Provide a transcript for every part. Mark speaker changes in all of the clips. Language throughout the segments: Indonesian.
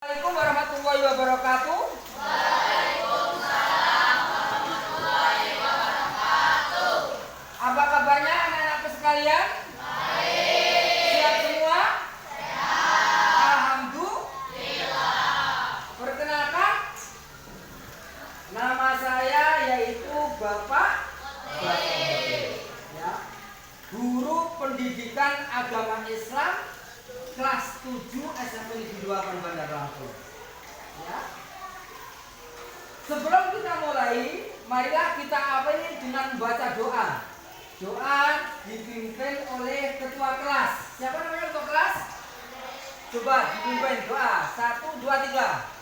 Speaker 1: Assalamualaikum warahmatullahi wabarakatuh.
Speaker 2: Waalaikumsalam warahmatullahi wabarakatuh.
Speaker 1: Apa kabarnya anak-anakku sekalian?
Speaker 2: Baik.
Speaker 1: Siap semua?
Speaker 2: Sehat.
Speaker 1: Alhamdulillah. Perkenalkan, nama saya yaitu Bapak ya, Guru Pendidikan Agama Islam kelas 7 SMP Negeri 2 Bandar Lampung. Ya. Sebelum kita mulai, marilah kita awali dengan membaca doa. Doa dipimpin oleh ketua kelas. Siapa namanya ketua kelas? Coba dipimpin doa. 1, 2, 3.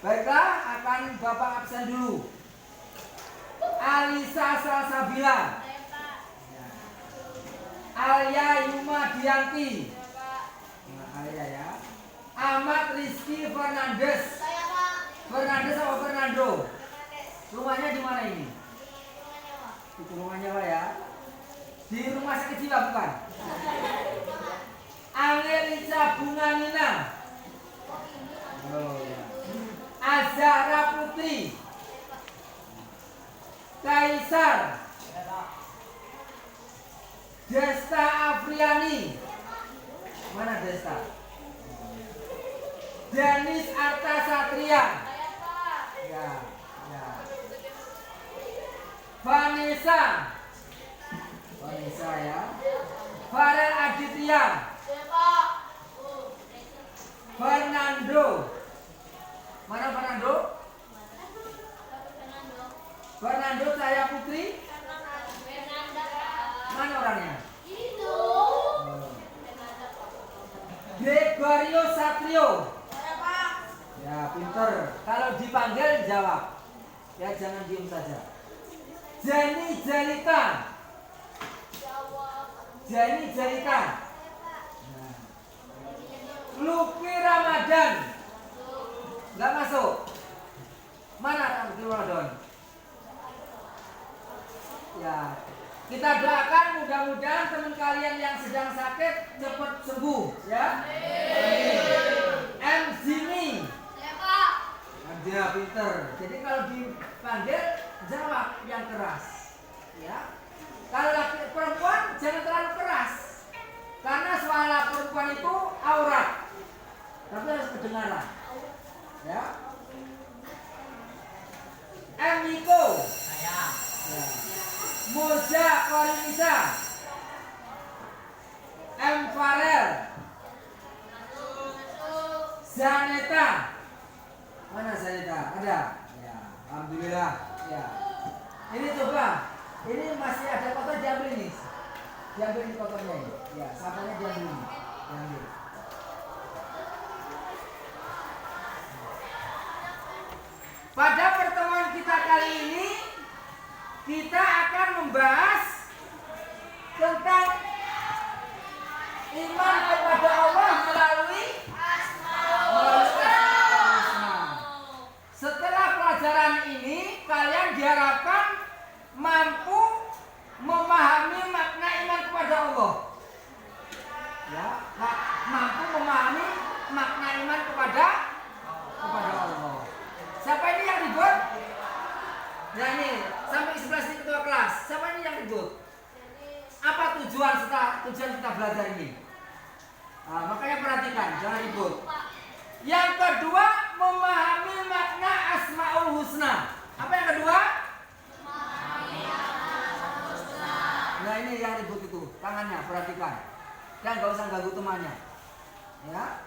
Speaker 1: Baiklah, akan Bapak absen dulu. Alisa Salsabila, Alia Yuma Dianti, Alia ya. Ahmad Rizky Fernandes. Fernandes atau Fernando? Rumahnya di mana ini? Itu rumahnya Pak ya. Di rumah sakit jiwa bukan? Angelisa Bunganina. Oh ya. Azhara Putri, Kaisar, Desta Afriani, mana Desta? Danis Arta Satria, ya, ya. Vanessa, Vanessa ya. Farel Aditya, Fernando. Mana Fernando? Fernando Cahaya Putri. Mana orangnya?
Speaker 2: Itu.
Speaker 1: Gregorio Satrio. Ya, pinter. Kalau dipanggil jawab. Ya, jangan diem saja. Jenny Jelika. Jenny Jelika. Nah. Lupi Ramadan. Nggak masuk. Mana Lupi Ramadan? Ya, kita doakan mudah-mudahan teman kalian yang sedang sakit cepat sembuh, ya. M. Zini. Dia pinter. Jadi kalau dipanggil jawab yang keras, ya. Kalau laki perempuan jangan terlalu keras, karena suara perempuan itu aurat, tapi harus kedengaran, ya. M. Niko. Ya. Moza Korinisa. M. Farel. Zaneta. Mana Zaneta? Ada? Ya, alhamdulillah. Ya. Ini coba. Ini masih ada kotor, diambil ini. Diambil ini kotornya ini. Ya, sampahnya diambil ini. Diambil. Pada pertemuan kita kali ini kita akan membahas tentang iman kepada Allah melalui Asmaul Husna. Setelah pelajaran ini kalian diharapkan mampu memahami makna iman kepada Allah. Ya, mampu memahami makna iman kepada Allah. Siapa ini yang ribut? Nah ini sampai sebelah sini ketua kelas. Siapa ini yang ribut? Apa tujuan kita belajar ini? Nah, makanya perhatikan, jangan ribut. Yang kedua, memahami makna Asmaul Husna. Apa yang kedua? Nah ini yang ribut itu, tangannya perhatikan. Dan gak usah ganggu temannya. Ya.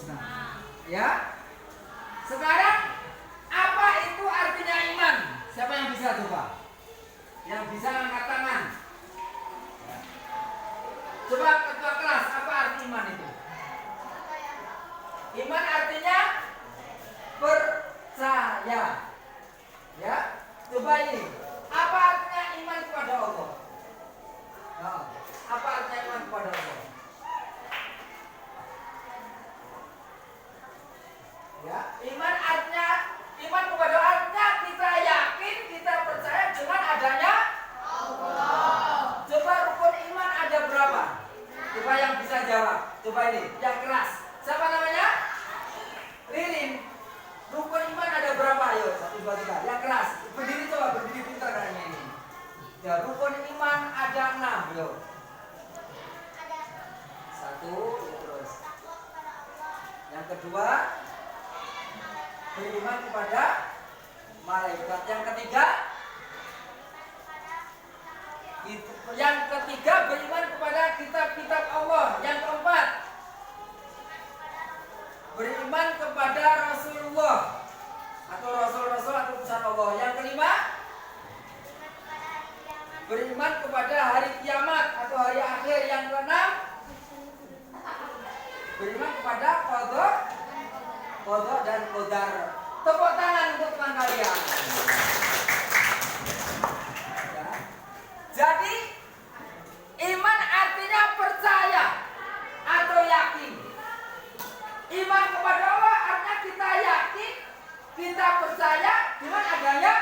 Speaker 1: husna. Ya. Sekarang apa itu artinya iman? Siapa yang bisa coba? Yang bisa angkat tangan. Coba ketua kelas, apa arti iman itu? Iman artinya percaya. Ya. Coba ini. Apa artinya iman kepada Allah? Nah, apa artinya iman kepada Allah? Ya, iman artinya kepada artinya kita yakin, kita percaya dengan adanya Allah. Coba rukun iman ada berapa? Coba yang bisa jawab. Coba ini, yang keras. Siapa namanya? Ririn. Rukun iman ada berapa? Ayo, 1, 2, 3. Yang keras. Berdiri coba, berdiri pintar kayaknya ini. Ya, rukun iman ada 6. Yo. 1, ya terus. Yang kedua, beriman kepada malaikat. Yang ketiga beriman kepada kitab-kitab Allah. Yang keempat beriman kepada Rasulullah atau Rasul-Rasul atau utusan Allah. Yang kelima beriman kepada hari kiamat atau hari akhir. Yang keenam beriman kepada qada dan qadar. Tepuk tangan untuk teman kalian. Ya. Jadi iman artinya percaya atau yakin. Iman kepada Allah artinya kita yakin, kita percaya dengan adanya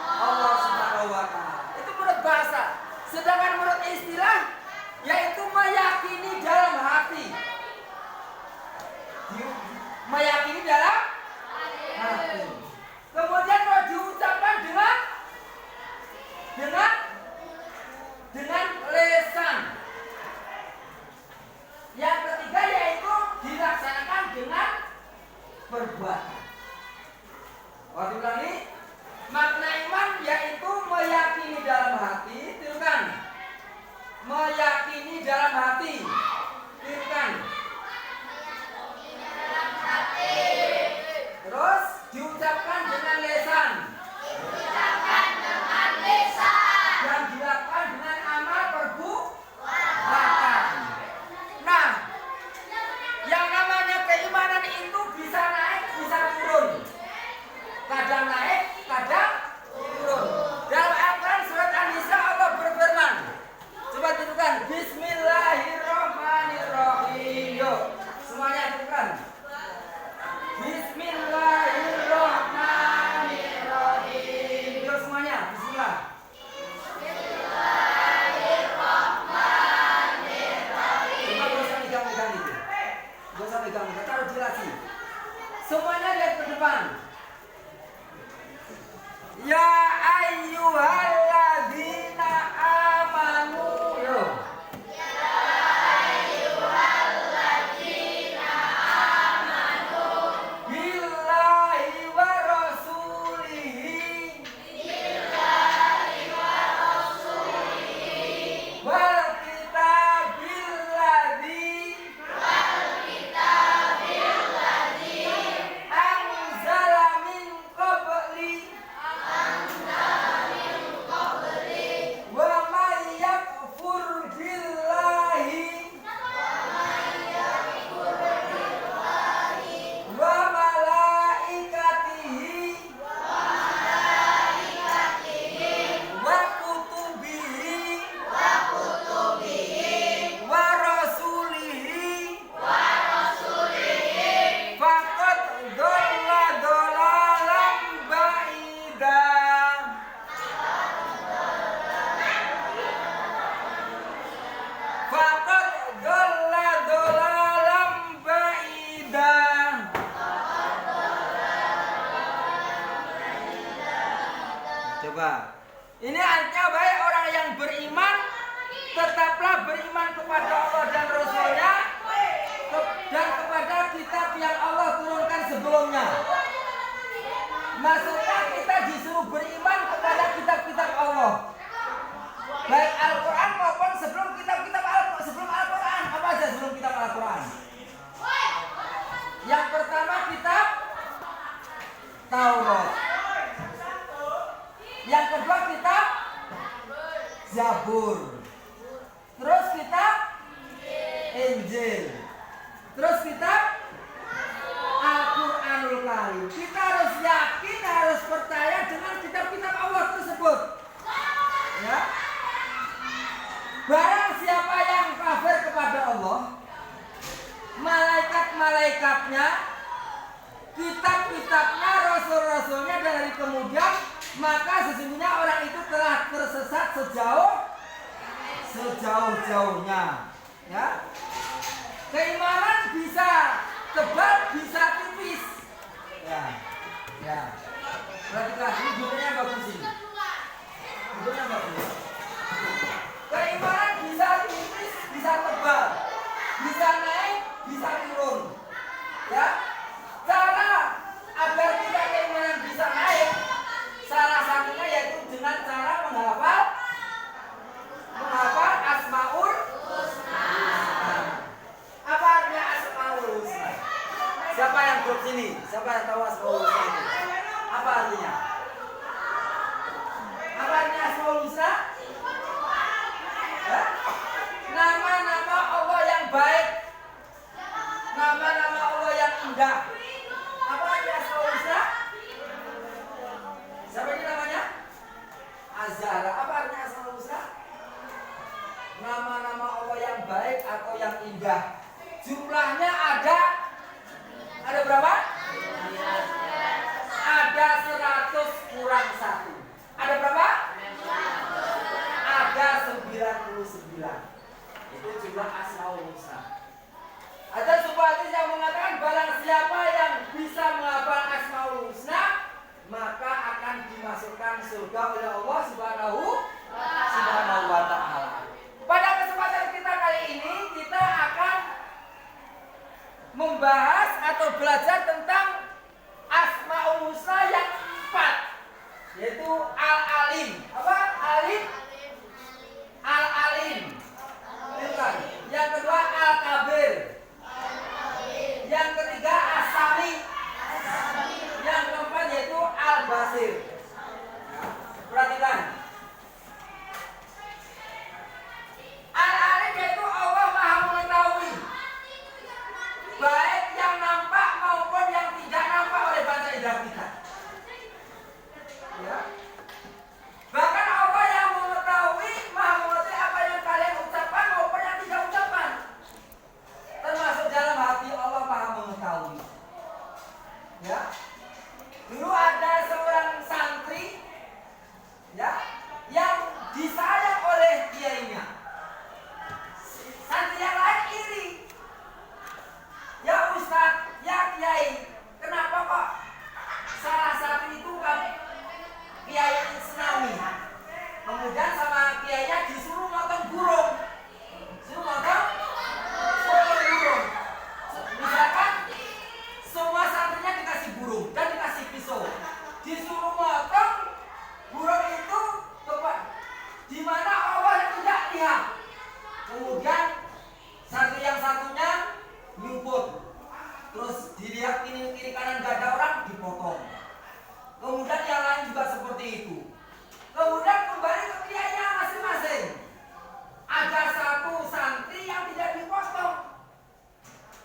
Speaker 1: Allah Subhanahu wa taala. Itu menurut bahasa. Sedangkan menurut istilah yaitu meyakini dalam hati. Meyakini dalam hati. Kemudian kalau diucapkan dengan lisan. Yang ketiga yaitu dilaksanakan dengan perbuatan. Waktu ulangi, makna iman yaitu meyakini dalam hati, tirukan. Meyakini dalam hati, tirukan. Terus diucapkan dengan lisan. Dan dilakukan dengan amal perbuatan. Nah, yang namanya keimanan itu bisa naik, bisa turun. Kadang naik, kadang turun. Dalam Al-Quran surat An-Nisa Allah berfirman. Coba tirukan. Bismillahirrahmanirrahim. Yuk, semuanya tirukan. Bismillahirrahmanirrahim. Yuk semuanya, bismillah. Coba gak usah megang-megang itu. Gak usah megang-megang, taruh di laci. Semuanya lihat ke depan. Ya ayyuhalladzina amanu. Yuk. Coba. Ini artinya baik orang yang beriman tetaplah beriman kepada Allah dan Rasulnya dan kepada kitab yang Allah turunkan sebelumnya. Maksudnya kita disuruh beriman kepada kitab-kitab Allah, baik Al-Quran maupun sebelum kitab-kitab sebelum Al-Quran. Apa aja sebelum kitab Al-Quran? Yang pertama kitab Taurat. Yang kedua kitab Zabur. Terus kitab Injil. Terus kitab Al-Quranul Karim. Kita harus yakin, harus percaya dengan kitab-kitab Allah tersebut. Ya. Barang siapa yang kafir kepada Allah, malaikat-malaikatnya, kitab-kitabnya, rasul-rasulnya, dan hari kemudian, maka sesungguhnya orang itu telah tersesat sejauh-jauhnya. Ya. Keimanan bisa tebal, bisa tipis. Ya. Perhatikan, ini judulnya bagus ini. Judulnya bagus. Keimanan bisa tipis, bisa tebal, bisa naik, bisa turun. Ya. Cara agar kita keimanan bisa naik, salah satunya yaitu dengan cara menghafal Asmaul Husna. Apa artinya Asmaul Husna? Siapa yang grup sini? Siapa yang tahu Asmaul Husna itu? Apa artinya? Apa artinya Asmaul Husna? Ya? Nama-nama Allah yang baik, nama-nama Allah yang indah. Apa artinya Asmaul Husna? Siapa ini namanya? Az-Zahra. Apa artinya Asmaul Husna? Nama-nama Allah yang baik atau yang indah. Jumlahnya ada berapa? Ada 100 kurang 1. Ada berapa? Ada 99. Itu jumlah Asmaul Husna. Ada sebuah hadis yang mengatakan barang siapa yang bisa menghafal Asmaul Husna, maka akan dimasukkan surga oleh Allah Subhanahu wa Ta'ala. Pada kesempatan kita kali ini kita akan membahas atau belajar tentang Asmaul Husna yang 4, yaitu Al-Alim. Apa? Al-Alim. Yang kedua Al-Kabir. Yang ketiga As-Sami. Yang keempat yaitu Al-Basir. Perhatikan. Al-Alim yaitu Allah Maha mengetahui, baik yang nampak maupun yang tidak nampak oleh panca indera kita. Ya. Bahkan Allah yang mengetahui, Maha mengetahui apa yang kalian ucapkan maupun yang tidak ucapkan. Termasuk dalam hati Allah Maha mengetahui. Ya. Dulu ada seorang santri, ya, yang disayang oleh kiainya. Santri yang lain iri. Ya Ustaz, ya Kiai, kenapa kok salah satu itu kan Kiai Isnawi? Kemudian sama Kiainya disuruh motong burung. Suruh motong burung. Misalkan semua santrinya dikasih burung dan dikasih pisau. Disuruh motong burung itu tempat di mana Allah tidak lihat. Kemudian santri yang satunya nyumput, terus dilihat kiri kanan gak ada orang, dipotong. Kemudian yang lain juga seperti itu. Kemudian kembali ke kiainya masing-masing. Ada satu santri yang tidak dipotong.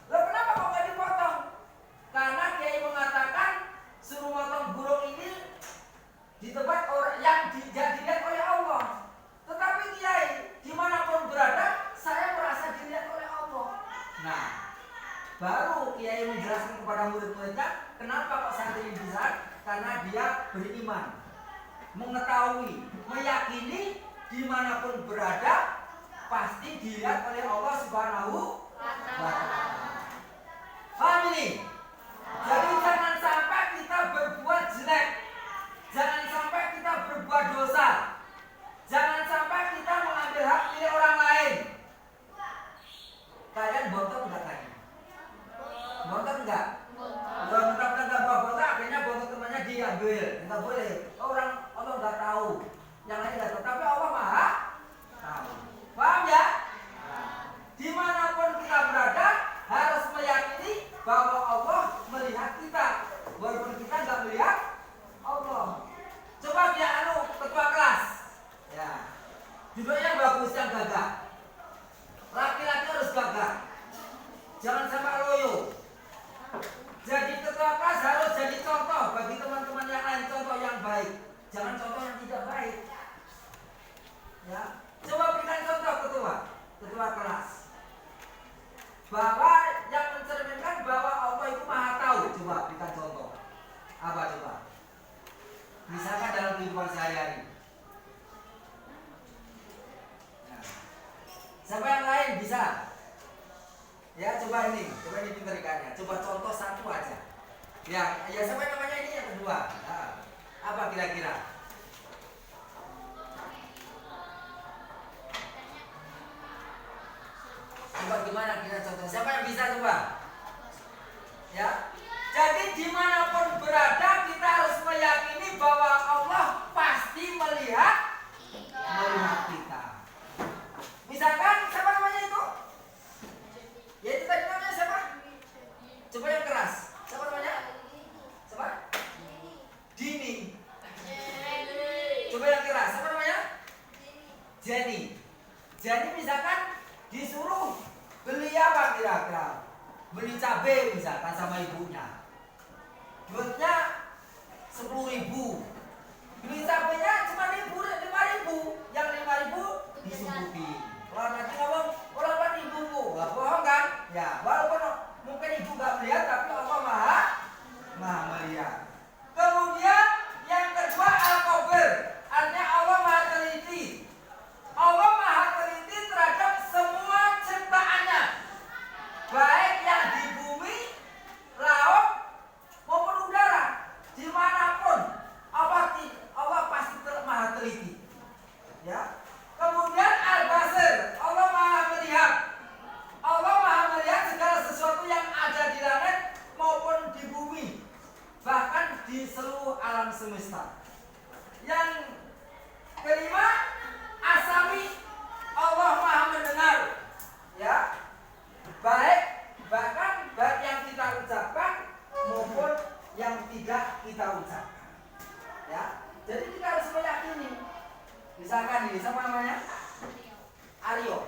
Speaker 1: Loh, kenapa kok gak dipotong? Karena kiai mengatakan suruh motong burung ini di tempat orang yang dilihat oleh Allah. Tetapi kiai, dimanapun berada, saya merasa dilihat oleh Allah. Nah, baru kiai menjelaskan kepada murid-muridnya kenapa kok santri ini bisa, karena dia beriman, mengetahui, meyakini dimanapun berada pasti dilihat oleh Allah Subhanahu wa Ta'ala. Paham ini? Jadi jangan sampai kita berbuat jelek, jangan sampai kita berbuat dosa, jangan sampai kita mengambil hak milik orang lain. Kalian bontot enggak tadi? Bontot enggak? Bontot akhirnya bontot temannya diambil. Enggak boleh. Allah enggak tahu. Yang lain enggak tahu, tapi Allah Maha tahu. Paham ya? Dimanapun kita namanya ini yang kedua? Nah, apa kira-kira? Coba gimana kita contoh? Siapa yang bisa coba? Ya. Jadi dimanapun berada kita harus meyakini bahwa Allah pasti melihat kita. Misalkan siapa namanya itu? Ya itu tadi namanya siapa? Coba yang keras. Siapa namanya? Siapa? Dini. Coba yang keras. Siapa namanya? Jenny. Jenny misalkan disuruh beli apa kira-kira? Beli cabai misalkan sama ibunya. Duitnya 10.000. Beli cabainya cuma 5.000. Yang 5.000 disumbukin. Kalau nanti ngomong, orang kan ibumu, nggak bohong kan? Ya, walaupun mungkin ibu nggak melihat, tapi Allah maha melihat. Kemudian yang kedua al-khabir, artinya Allah maha teliti. Allah maha teliti terhadap semua ciptaannya, baik yang di bumi, laut maupun udara, dimanapun Allah pasti maha teliti. Ya. Kemudian al-basir, Allah maha melihat. Allah maha melihat segala sesuatu yang ada di langit maupun di bumi, bahkan di seluruh alam semesta. Yang kelima